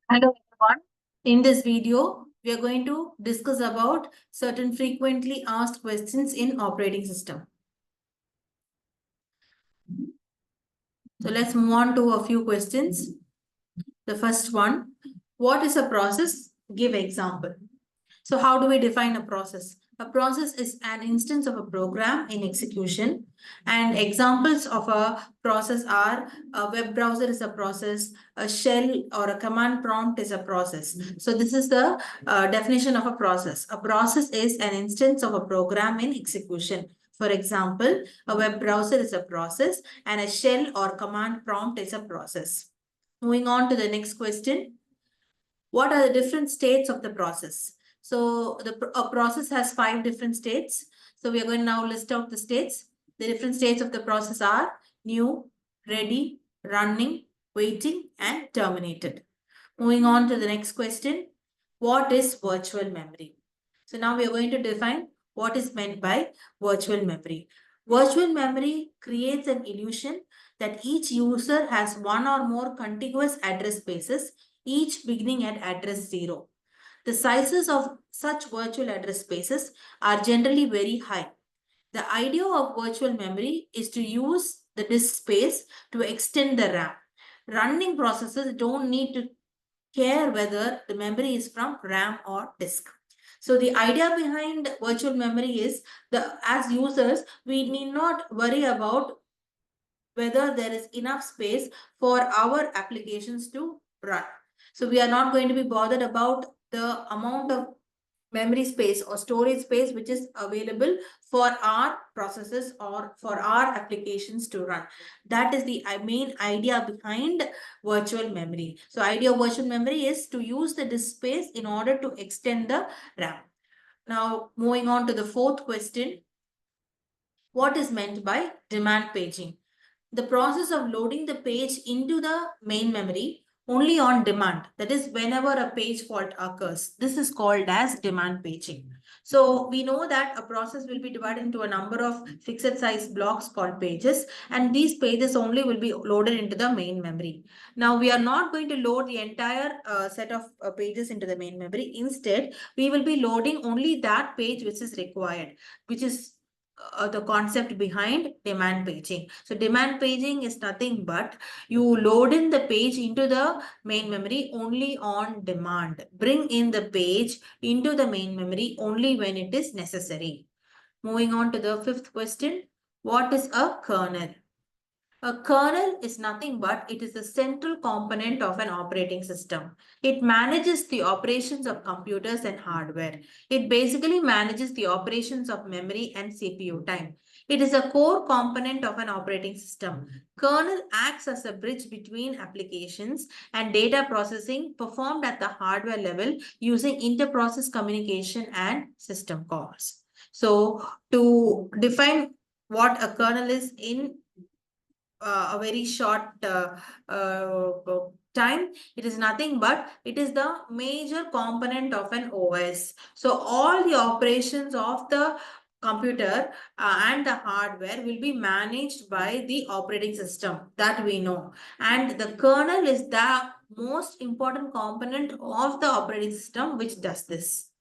Hello everyone. In this video, we are going to discuss about certain frequently asked questions in operating system. So let's move on to a few questions. The first one, what is a process? Give example. So how do we define a process? A process is an instance of a program in execution, and examples of a process are a web browser is a process, a shell or a command prompt is a process. So this is the definition of a process. A process is an instance of a program in execution. For example, a web browser is a process and a shell or command prompt is a process. Moving on to the next question. What are the different states of the process? So a process has 5 different states. So we are going to now list out the states. The different states of the process are new, ready, running, waiting, and terminated. Moving on to the next question. What is virtual memory? So now we are going to define what is meant by virtual memory. Virtual memory creates an illusion that each user has one or more contiguous address spaces, each beginning at address 0. The sizes of such virtual address spaces are generally very high. The idea of virtual memory is to use the disk space to extend the RAM. Running processes don't need to care whether the memory is from RAM or disk. So the idea behind virtual memory is as users, we need not worry about whether there is enough space for our applications to run. So we are not going to be bothered about the amount of memory space or storage space which is available for our processes or for our applications to run. That is the main idea behind virtual memory. So idea of virtual memory is to use the disk space in order to extend the RAM. Now moving on to the fourth question. What is meant by demand paging? The process of loading the page into the main memory only on demand. That is, whenever a page fault occurs. This is called as demand paging. So we know that a process will be divided into a number of fixed size blocks called pages, and these pages only will be loaded into the main memory. Now we are not going to load the entire set of pages into the main memory. Instead, we will be loading only that page which is required, which is the concept behind demand paging. So demand paging is nothing but you load in the page into the main memory only on demand. Bring in the page into the main memory only when it is necessary. Moving on to the fifth question. What is a kernel? A kernel is nothing but it is the central component of an operating system. It manages the operations of computers and hardware. It basically manages the operations of memory and CPU time. It is a core component of an operating system. Kernel acts as a bridge between applications and data processing performed at the hardware level using inter-process communication and system calls. So to define what a kernel is in a very short time, it is nothing but it is the major component of an OS. So all the operations of the computer and the hardware will be managed by the operating system, that we know, and the kernel is the most important component of the operating system which does this.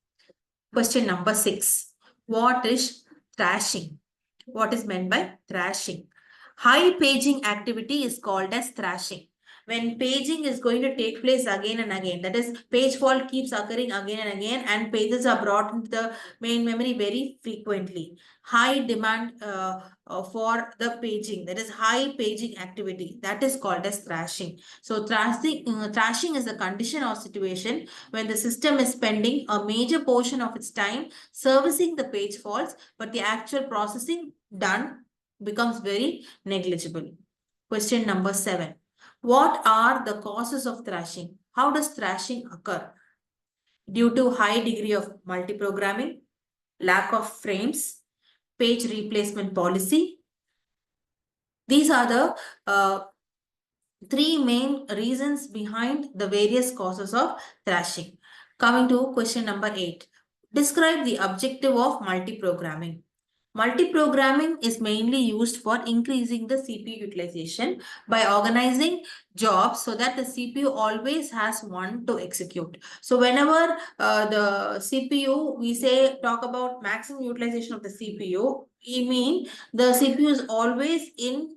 Question number 6. What is thrashing? What is meant by thrashing? High paging activity is called as thrashing. When paging is going to take place again and again, that is, page fault keeps occurring again and again, and pages are brought into the main memory very frequently. High demand for the paging, that is high paging activity, that is called as thrashing. So thrashing is a condition or situation when the system is spending a major portion of its time servicing the page faults, but the actual processing done becomes very negligible. Question number 7. What are the causes of thrashing? How does thrashing occur? Due to high degree of multiprogramming, lack of frames, page replacement policy. These are the 3 main reasons behind the various causes of thrashing. Coming to question number 8. Describe the objective of multiprogramming. Multiprogramming is mainly used for increasing the CPU utilization by organizing jobs so that the CPU always has one to execute. So whenever the CPU, we say talk about maximum utilization of the CPU, we mean the CPU is always in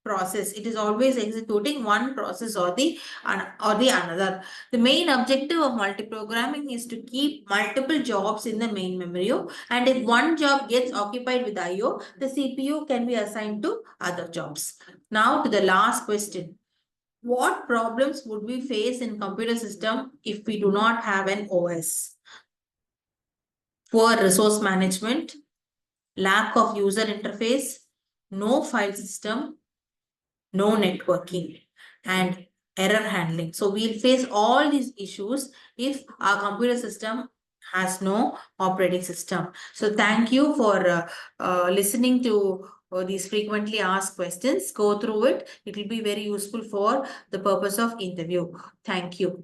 process. It is always executing one process or the another. The main objective of multiprogramming is to keep multiple jobs in the main memory, and if one job gets occupied with IO, the CPU can be assigned to other jobs. Now to the last question. What problems would we face in computer system if we do not have an OS? Poor resource management, lack of user interface, no file system, no networking, and error handling. So we'll face all these issues if our computer system has no operating system. So thank you for listening to these frequently asked questions. Go through it. It will be very useful for the purpose of interview. Thank you.